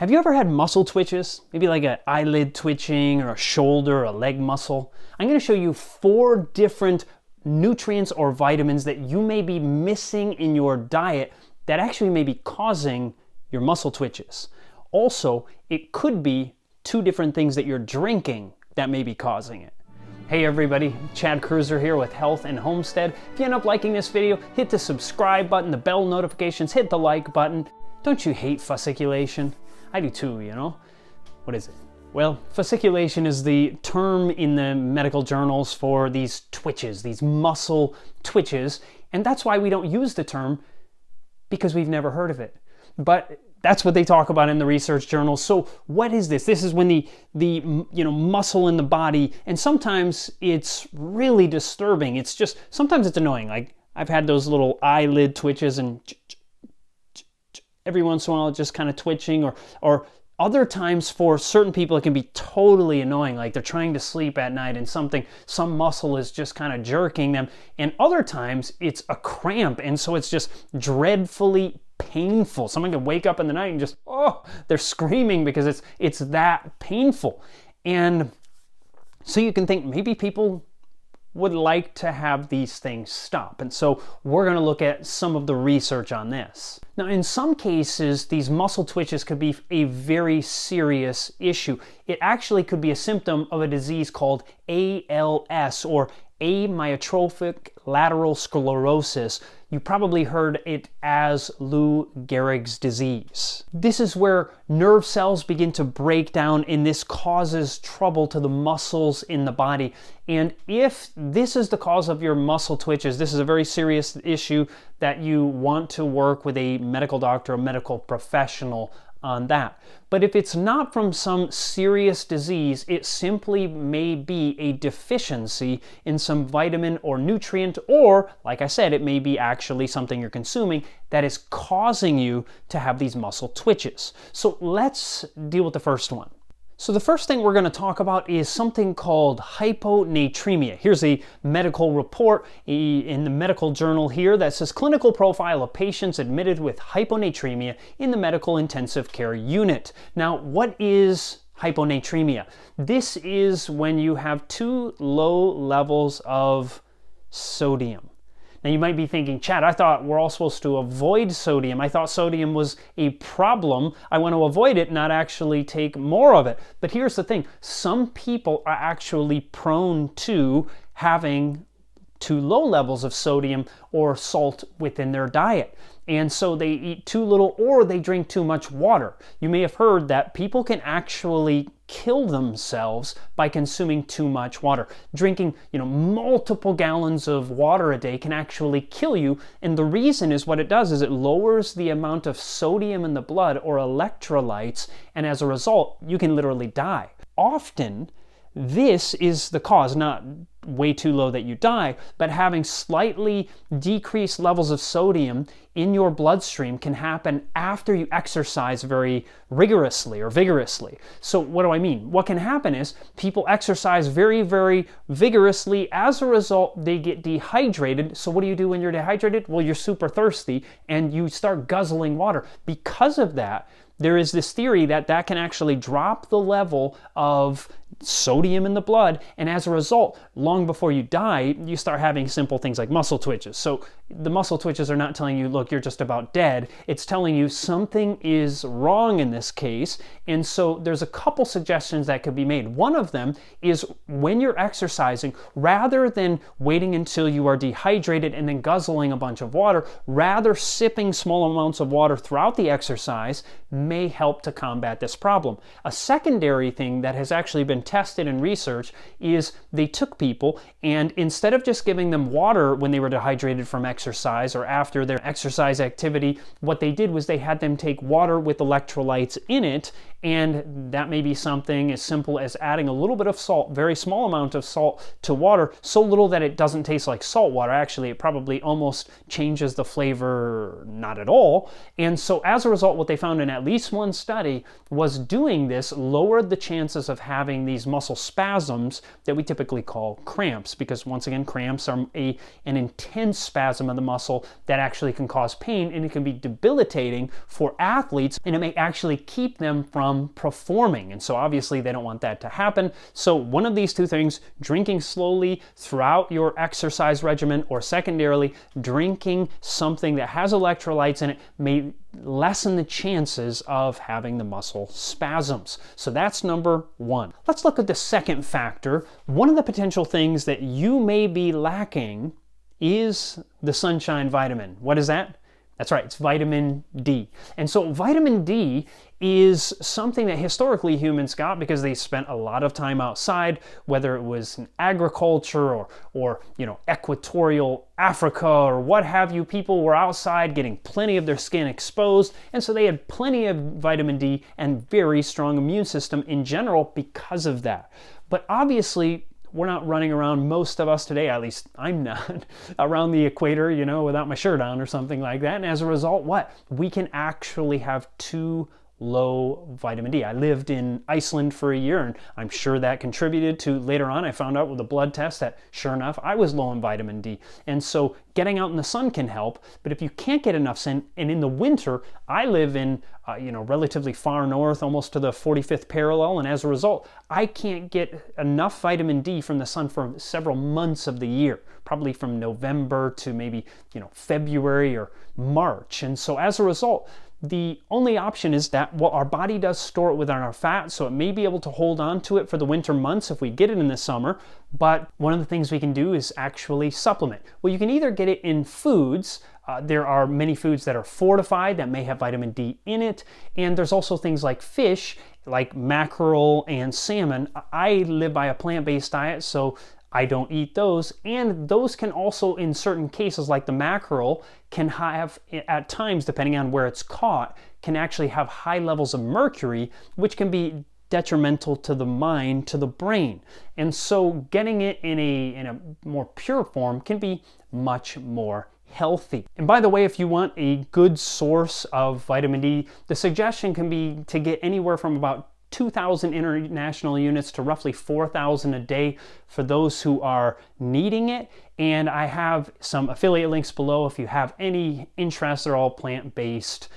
Have you ever had muscle twitches? Maybe like an eyelid twitching or a shoulder or a leg muscle? I'm going to show you 4 different nutrients or vitamins that you may be missing in your diet that actually may be causing your muscle twitches. Also, it could be 2 different things that you're drinking that may be causing it. Hey everybody, Chad Cruiser here with Health and Homestead. If you end up liking this video, hit the subscribe button, the bell notifications, hit the like button. Don't you hate fasciculation? I do too, you know? What is it? Well, fasciculation is the term in the medical journals for these twitches, these muscle twitches, and that's why we don't use the term, because we've never heard of it. But that's what they talk about in the research journals. So what is this? This is when the muscle in the body, and sometimes it's really disturbing. It's just, sometimes it's annoying. Like I've had those little eyelid twitches and every once in a while it's just kind of twitching, or other times for certain people it can be totally annoying, like they're trying to sleep at night and some muscle is just kind of jerking them, and other times it's a cramp, and so it's just dreadfully painful. Someone can wake up in the night and just, they're screaming because it's that painful. And so you can think maybe people would like to have these things stop. And so we're going to look at some of the research on this. Now, in some cases, these muscle twitches could be a very serious issue. It actually could be a symptom of a disease called ALS, or amyotrophic lateral sclerosis. You probably heard it as Lou Gehrig's disease. This is where nerve cells begin to break down, and this causes trouble to the muscles in the body. And if this is the cause of your muscle twitches, this is a very serious issue that you want to work with a medical doctor, a medical professional on that. But if it's not from some serious disease, it simply may be a deficiency in some vitamin or nutrient, or like I said, it may be actually something you're consuming that is causing you to have these muscle twitches. So let's deal with the first one. So the first thing we're going to talk about is something called hyponatremia. Here's a medical report in the medical journal here that says clinical profile of patients admitted with hyponatremia in the medical intensive care unit. Now, what is hyponatremia? This is when you have too low levels of sodium. Now you might be thinking, Chad, I thought we're all supposed to avoid sodium. I thought sodium was a problem. I want to avoid it, not actually take more of it. But here's the thing. Some people are actually prone to having too low levels of sodium or salt within their diet. And so they eat too little or they drink too much water. You may have heard that people can actually kill themselves by consuming too much water. Drinking, multiple gallons of water a day can actually kill you. And the reason is what it does is it lowers the amount of sodium in the blood or electrolytes. And as a result, you can literally die. Often, this is the cause, not way too low that you die, but having slightly decreased levels of sodium in your bloodstream can happen after you exercise very rigorously or vigorously. So what do I mean? What can happen is people exercise very, very vigorously. As a result, they get dehydrated. So what do you do when you're dehydrated? Well, you're super thirsty and you start guzzling water. Because of that, there is this theory that can actually drop the level of sodium in the blood, and as a result, long before you die, you start having simple things like muscle twitches. So the muscle twitches are not telling you, look, you're just about dead. It's telling you something is wrong in this case, and so there's a couple suggestions that could be made. One of them is when you're exercising, rather than waiting until you are dehydrated and then guzzling a bunch of water, rather sipping small amounts of water throughout the exercise may help to combat this problem. A secondary thing that has actually been tested in research is they took people and instead of just giving them water when they were dehydrated from exercise or after their exercise activity, what they did was they had them take water with electrolytes in it, And that may be something as simple as adding a little bit of salt, very small amount of salt to water, so little that it doesn't taste like salt water. Actually, it probably almost changes the flavor, not at all. And so as a result, what they found in at least one study was doing this lowered the chances of having these muscle spasms that we typically call cramps, because once again, cramps are an intense spasm of the muscle that actually can cause pain, and it can be debilitating for athletes, and it may actually keep them from performing. And so obviously they don't want that to happen. So one of these two things, drinking slowly throughout your exercise regimen, or secondarily, drinking something that has electrolytes in it, may lessen the chances of having the muscle spasms. So that's number one. Let's look at the second factor. One of the potential things that you may be lacking is the sunshine vitamin. What is that? That's right, it's vitamin D. And so vitamin D is something that historically humans got because they spent a lot of time outside, whether it was in agriculture or equatorial Africa or what have you. People were outside getting plenty of their skin exposed, and so they had plenty of vitamin D and very strong immune system in general because of that. But obviously, we're not running around, most of us today, at least I'm not, around the equator, without my shirt on or something like that. And as a result, we can actually have too low vitamin D. I lived in Iceland for a year, and I'm sure that contributed to, later on, I found out with a blood test that sure enough, I was low in vitamin D. And so getting out in the sun can help, but if you can't get enough sun, and in the winter, I live in, relatively far north, almost to the 45th parallel, and as a result, I can't get enough vitamin D from the sun for several months of the year, probably from November to maybe, February or March. And so as a result, the only option is that our body does store it within our fat, so it may be able to hold on to it for the winter months if we get it in the summer. But one of the things we can do is actually supplement. Well, you can either get it in foods. There are many foods that are fortified that may have vitamin D in it, and there's also things like fish, like mackerel and salmon. I live by a plant-based diet, so I don't eat those, and those can also, in certain cases like the mackerel, can have, at times, depending on where it's caught, can actually have high levels of mercury, which can be detrimental to the mind, to the brain. And so getting it in a more pure form can be much more healthy. And by the way, if you want a good source of vitamin D, the suggestion can be to get anywhere from about 2,000 international units to roughly 4,000 a day for those who are needing it. And I have some affiliate links below if you have any interest. They're all plant-based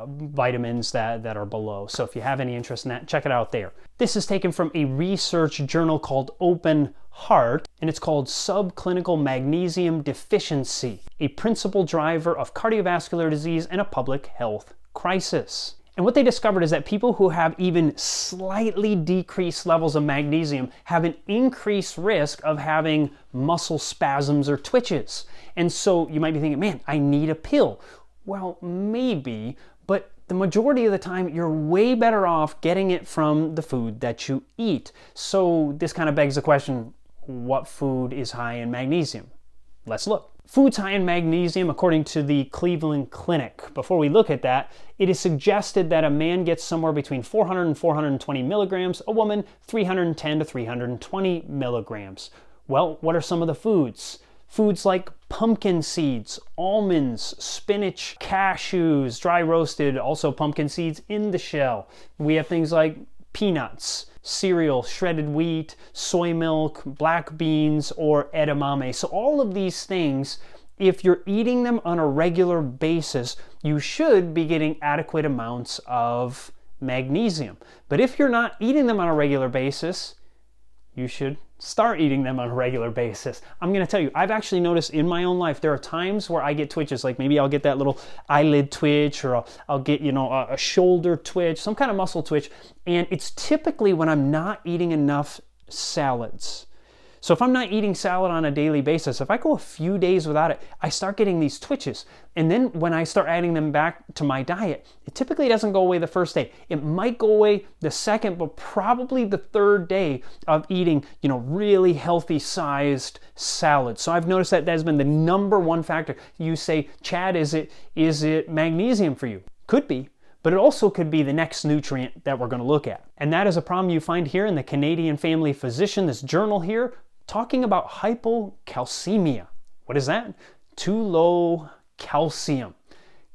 vitamins that are below. So if you have any interest in that, check it out there. This is taken from a research journal called Open Heart, and it's called Subclinical Magnesium Deficiency, a principal driver of cardiovascular disease and a public health crisis. And what they discovered is that people who have even slightly decreased levels of magnesium have an increased risk of having muscle spasms or twitches. And so you might be thinking, man, I need a pill. Well, maybe, but the majority of the time you're way better off getting it from the food that you eat. So this kind of begs the question, what food is high in magnesium? Let's look. Foods high in magnesium, according to the Cleveland Clinic. Before we look at that, it is suggested that a man gets somewhere between 400 and 420 milligrams, a woman 310 to 320 milligrams. Well, what are some of the foods? Foods like pumpkin seeds, almonds, spinach, cashews, dry roasted, also pumpkin seeds in the shell. We have things like peanuts, cereal, shredded wheat, soy milk, black beans, or edamame. So all of these things, if you're eating them on a regular basis, you should be getting adequate amounts of magnesium. But if you're not eating them on a regular basis, you should start eating them on a regular basis. I'm going to tell you, I've actually noticed in my own life, there are times where I get twitches, like maybe I'll get that little eyelid twitch, or I'll get, a shoulder twitch, some kind of muscle twitch. And it's typically when I'm not eating enough salads. So if I'm not eating salad on a daily basis, if I go a few days without it, I start getting these twitches. And then when I start adding them back to my diet, it typically doesn't go away the first day. It might go away the second, but probably the third day of eating, really healthy sized salads. So I've noticed that has been the number one factor. You say, Chad, is it magnesium for you? Could be. but it also could be the next nutrient that we're going to look at. And that is a problem you find here in the Canadian Family Physician, this journal here, talking about hypocalcemia. What is that? Too low calcium.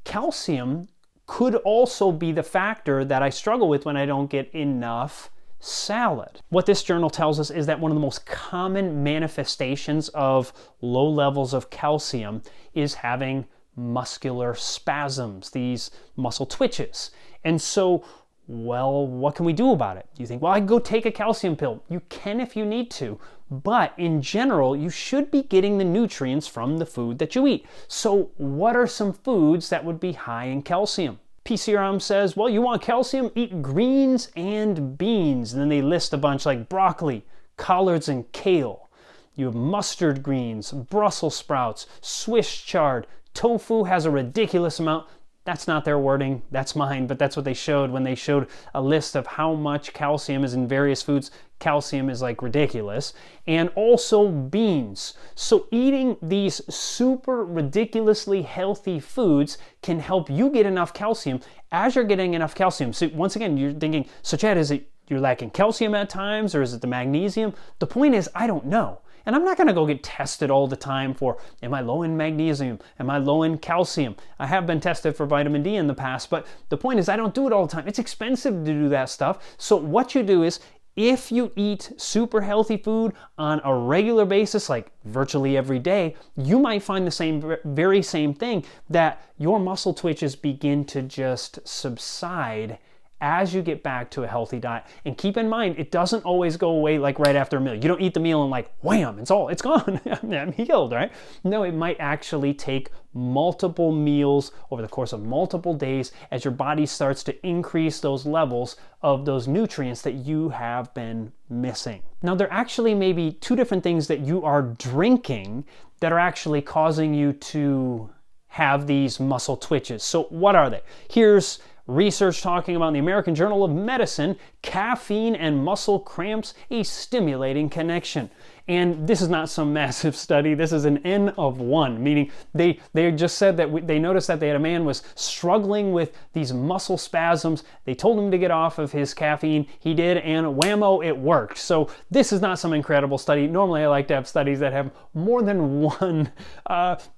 Calcium could also be the factor that I struggle with when I don't get enough salad. What this journal tells us is that one of the most common manifestations of low levels of calcium is having muscular spasms, these muscle twitches. And so, well, what can we do about it? You think, well, I can go take a calcium pill. You can if you need to, but in general, you should be getting the nutrients from the food that you eat. So what are some foods that would be high in calcium? PCRM says, well, you want calcium? Eat greens and beans. And then they list a bunch like broccoli, collards, and kale. You have mustard greens, Brussels sprouts, Swiss chard. Tofu has a ridiculous amount. That's not their wording, that's mine, but that's what they showed when they showed a list of how much calcium is in various foods. Calcium is like ridiculous. And also beans. So eating these super ridiculously healthy foods can help you get enough calcium. As you're getting enough calcium, so once again, you're thinking, so Chad, is it you're lacking calcium at times, or is it the magnesium? The point is, I don't know. And I'm not going to go get tested all the time for, am I low in magnesium? Am I low in calcium? I have been tested for vitamin D in the past, but the point is I don't do it all the time. It's expensive to do that stuff. So what you do is, if you eat super healthy food on a regular basis, like virtually every day, you might find the very same thing, that your muscle twitches begin to just subside as you get back to a healthy diet. And keep in mind, it doesn't always go away like right after a meal. You don't eat the meal and like, wham, it's gone. I'm healed, right? No, it might actually take multiple meals over the course of multiple days as your body starts to increase those levels of those nutrients that you have been missing. Now, there actually may be two different things that you are drinking that are actually causing you to have these muscle twitches. So what are they? Here's research talking about in the American Journal of Medicine, caffeine and muscle cramps, a stimulating connection. And this is not some massive study. This is an N of 1, meaning they just said that they noticed that they had a man was struggling with these muscle spasms. They told him to get off of his caffeine. He did, and whammo, it worked. So this is not some incredible study. Normally I like to have studies that have more than one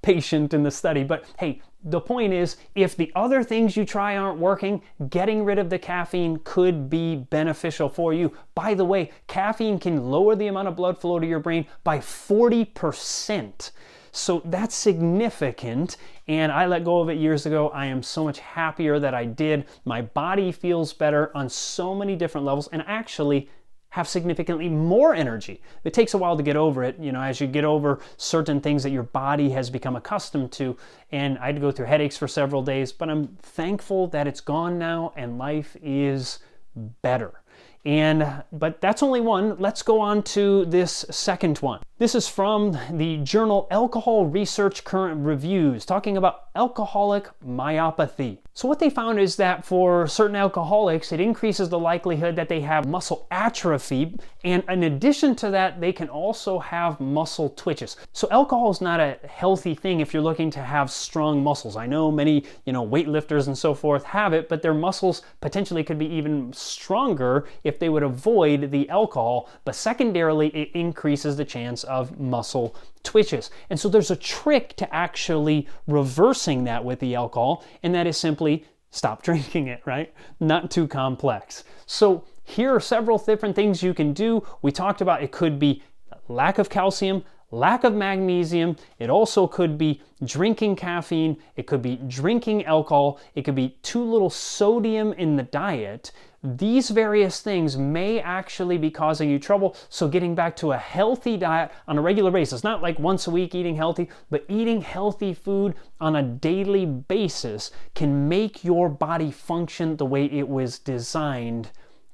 patient in the study, but hey, the point is, if the other things you try aren't working, getting rid of the caffeine could be beneficial for you. By the way, caffeine can lower the amount of blood flow to your brain by 40%. So that's significant, and I let go of it years ago. I am so much happier that I did. My body feels better on so many different levels, and actually have significantly more energy. It takes a while to get over it, as you get over certain things that your body has become accustomed to. And I had to go through headaches for several days, but I'm thankful that it's gone now and life is better. But that's only one. Let's go on to this second one. This is from the journal Alcohol Research Current Reviews, talking about alcoholic myopathy. So what they found is that for certain alcoholics, it increases the likelihood that they have muscle atrophy. And in addition to that, they can also have muscle twitches. So alcohol is not a healthy thing if you're looking to have strong muscles. I know many, weightlifters and so forth have it, but their muscles potentially could be even stronger if they would avoid the alcohol. But secondarily, it increases the chance of muscle twitches. And so there's a trick to actually reversing that with the alcohol, and that is simply stop drinking it, right? Not too complex. So here are several different things you can do. We talked about it could be lack of calcium, lack of magnesium. It also could be drinking caffeine. It could be drinking alcohol. It could be too little sodium in the diet. These various things may actually be causing you trouble. So getting back to a healthy diet on a regular basis, not like once a week eating healthy, but eating healthy food on a daily basis can make your body function the way it was designed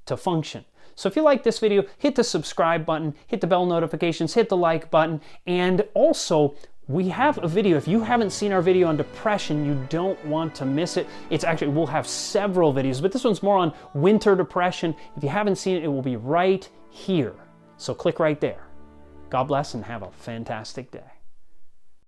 to function. So if you like this video, hit the subscribe button, hit the bell notifications, hit the like button, and also we have a video. If you haven't seen our video on depression, you don't want to miss it. We'll have several videos, but this one's more on winter depression. If you haven't seen it, it will be right here. So click right there. God bless and have a fantastic day.